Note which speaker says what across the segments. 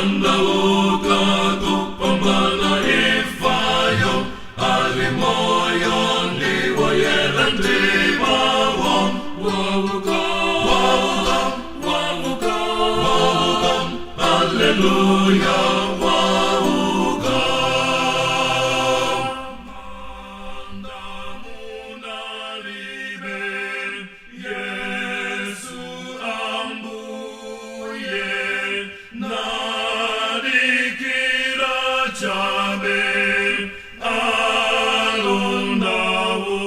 Speaker 1: andauka tu pambana ifayo alimoyon liwayelan tibawo wawuka wawuka wawuka alleluia wawuka mandamuna liben Yesu ambuye nadikira cabe alundawu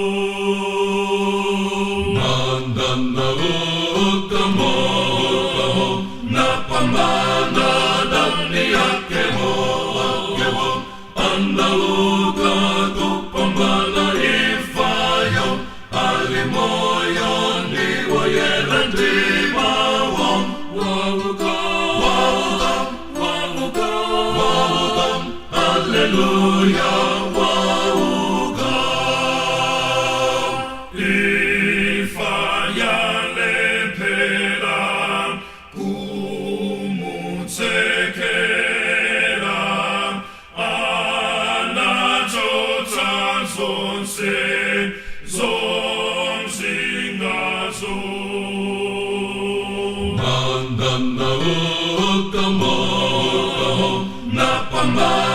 Speaker 1: mandamauka mo napambana dunia kewo andauka tu pambana ifayo alimoyon liwayelan tibawo wawuka wawuka wawuka alleluia wawuka ifayalephela kumutsekela anatshotsa zonse zomsingazo mandamauka mo napambana